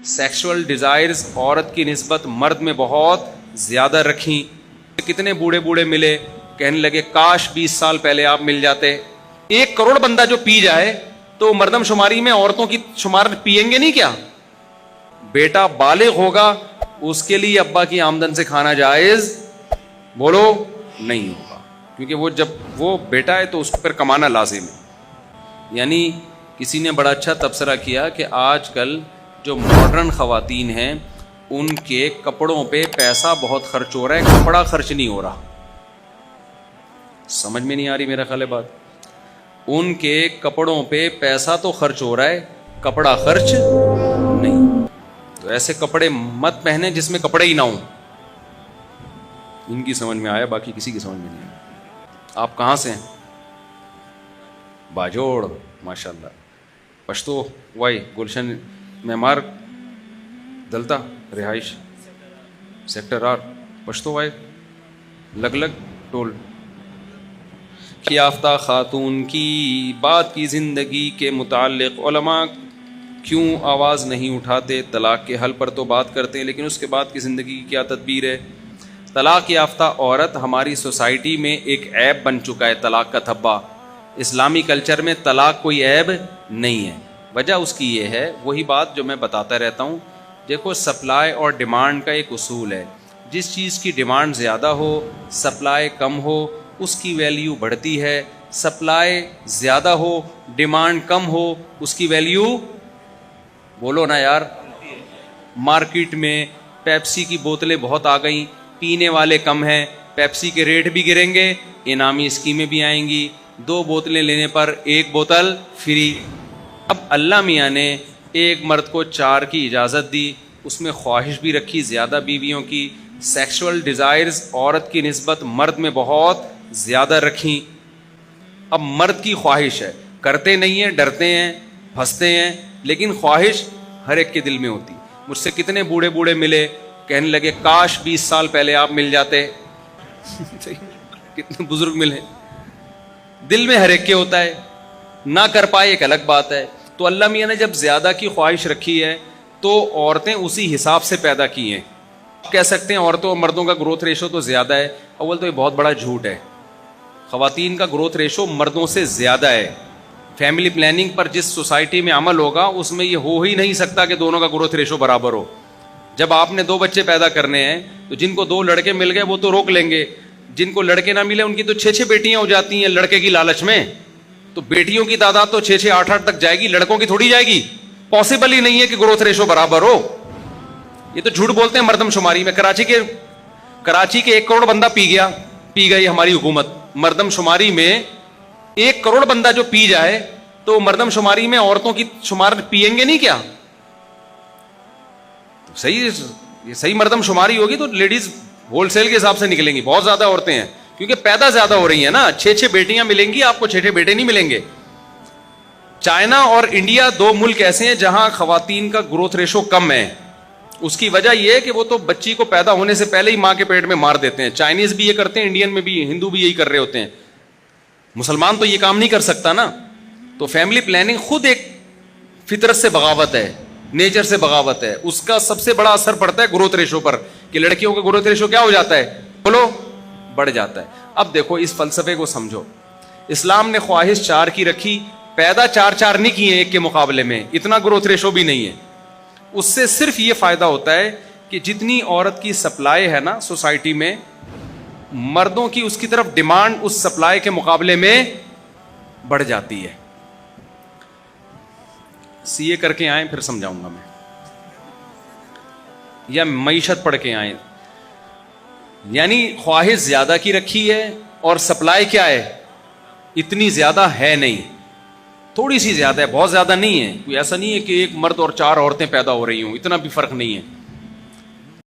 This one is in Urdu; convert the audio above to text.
سیکشول ڈیزائرز عورت کی نسبت مرد میں بہت زیادہ رکھیں. کتنے بوڑھے بوڑھے ملے, کہنے لگے کاش 20 سال پہلے آپ مل جاتے. 1 کروڑ بندہ جو پی جائے تو مردم شماری میں عورتوں کی شمار پیئیں گے نہیں کیا؟ بیٹا بالغ ہوگا, اس کے لیے ابا کی آمدن سے کھانا جائز بولو نہیں ہوگا, کیونکہ وہ جب وہ بیٹا ہے تو اس پر کمانا لازم ہے. یعنی کسی نے بڑا اچھا تبصرہ کیا کہ آج کل جو ماڈرن خواتین ہیں ان کے کپڑوں پہ پیسہ بہت خرچ ہو رہا ہے, کپڑا خرچ نہیں ہو رہا. سمجھ میں نہیں آ رہی میرا خیال ہے بات. ان کے کپڑوں پہ پیسہ تو خرچ ہو رہا ہے, کپڑا خرچ نہیں. تو ایسے کپڑے مت پہنے جس میں کپڑے ہی نہ ہوں. ان کی سمجھ میں آیا, باقی کسی کی سمجھ میں نہیں آیا. آپ کہاں سے ہیں؟ باجوڑ, ماشاءاللہ. پشتو وائی گلشن معمار دلتا رہائش سیکٹر آر پشتو وائی لگ لگ ٹول. یافتہ خاتون کی بات کی زندگی کے متعلق علماء کیوں آواز نہیں اٹھاتے؟ طلاق کے حل پر تو بات کرتے ہیں لیکن اس کے بعد کی زندگی کی کیا تدبیر ہے؟ طلاق یافتہ عورت ہماری سوسائٹی میں ایک عیب بن چکا ہے, طلاق کا دھبا. اسلامی کلچر میں طلاق کوئی عیب نہیں ہے. وجہ اس کی یہ ہے, وہی بات جو میں بتاتا رہتا ہوں. دیکھو, سپلائی اور ڈیمانڈ کا ایک اصول ہے. جس چیز کی ڈیمانڈ زیادہ ہو, سپلائی کم ہو, اس کی ویلیو بڑھتی ہے. سپلائی زیادہ ہو, ڈیمانڈ کم ہو, اس کی ویلیو بولو نا یار. مارکیٹ میں پیپسی کی بوتلیں بہت آ گئیں, پینے والے کم ہیں, پیپسی کے ریٹ بھی گریں گے, انعامی اسکیمیں بھی آئیں گی, 2 بوتلیں لینے پر 1 بوتل فری. اب اللہ میاں نے ایک مرد کو 4 کی اجازت دی, اس میں خواہش بھی رکھی زیادہ بیویوں کی. سیکشول ڈیزائرز عورت کی نسبت مرد میں بہت زیادہ رکھیں. اب مرد کی خواہش ہے, کرتے نہیں ہیں, ڈرتے ہیں, پھنستے ہیں, لیکن خواہش ہر ایک کے دل میں ہوتی. مجھ سے کتنے بوڑھے بوڑھے ملے, کہنے لگے کاش 20 سال پہلے آپ مل جاتے. کتنے بزرگ ملے, دل میں ہر ایک کے ہوتا ہے, نہ کر پائے ایک الگ بات ہے. تو اللہ میاں نے جب زیادہ کی خواہش رکھی ہے تو عورتیں اسی حساب سے پیدا کی ہیں. کہہ سکتے ہیں عورتوں اور مردوں کا گروتھ ریشو تو زیادہ ہے. اول تو یہ بہت بڑا جھوٹ ہے. خواتین کا گروتھ ریشو مردوں سے زیادہ ہے. فیملی پلاننگ پر جس سوسائٹی میں عمل ہوگا اس میں یہ ہو ہی نہیں سکتا کہ دونوں کا گروتھ ریشو برابر ہو. جب آپ نے 2 بچے پیدا کرنے ہیں تو جن کو 2 لڑکے مل گئے وہ تو روک لیں گے, جن کو لڑکے نہ ملے ان کی تو 6 بیٹیاں ہو جاتی ہیں لڑکے کی لالچ میں. تو بیٹیوں کی تعداد تو 6 8 تک جائے گی, لڑکوں کی تھوڑی جائے گی. پاسبل ہی نہیں ہے کہ گروتھ ریشو برابر ہو. یہ تو جھوٹ بولتے ہیں مردم شماری میں. کراچی کے 1 کروڑ بندہ پی گئی ہماری حکومت. مردم شماری میں 1 کروڑ بندہ جو پی جائے تو مردم شماری میں عورتوں کی شمار پیئیں گے نہیں کیا؟ صحیح مردم شماری ہوگی تو لیڈیز ہول سیل کے حساب سے نکلیں گی. بہت زیادہ عورتیں ہیں کیونکہ پیدا زیادہ ہو رہی ہیں نا. 6 بیٹیاں ملیں گی آپ کو, 6 بیٹے نہیں ملیں گے. چائنا اور انڈیا 2 ملک ایسے ہیں جہاں خواتین کا گروتھ ریشو کم ہے. اس کی وجہ یہ ہے کہ وہ تو بچی کو پیدا ہونے سے پہلے ہی ماں کے پیٹ میں مار دیتے ہیں. چائنیز بھی یہ کرتے ہیں, انڈین میں بھی, ہندو بھی یہی کر رہے ہوتے ہیں. مسلمان تو یہ کام نہیں کر سکتا نا. تو فیملی پلاننگ خود ایک فطرت سے بغاوت ہے, نیچر سے بغاوت ہے. اس کا سب سے بڑا اثر پڑتا ہے گروتھ ریشو پر, کہ لڑکیوں کا گروتھ ریشو کیا ہو جاتا ہے, بولو, بڑھ جاتا ہے. اب دیکھو اس فلسفے کو سمجھو. اسلام نے خواہش 4 کی رکھی, پیدا 4 نہیں کیے 1 کے مقابلے میں, اتنا گروتھ ریشو بھی نہیں ہے. اس سے صرف یہ فائدہ ہوتا ہے کہ جتنی عورت کی سپلائی ہے نا سوسائٹی میں, مردوں کی اس کی طرف ڈیمانڈ اس سپلائی کے مقابلے میں بڑھ جاتی ہے. CA کر کے آئیں پھر سمجھاؤں گا میں, یا معیشت پڑھ کے آئیں. یعنی خواہش زیادہ کی رکھی ہے اور سپلائی کیا ہے, اتنی زیادہ ہے نہیں, تھوڑی سی زیادہ ہے, بہت زیادہ نہیں ہے. کوئی ایسا نہیں ہے کہ 1 مرد اور 4 عورتیں پیدا ہو رہی ہوں, اتنا بھی فرق نہیں ہے.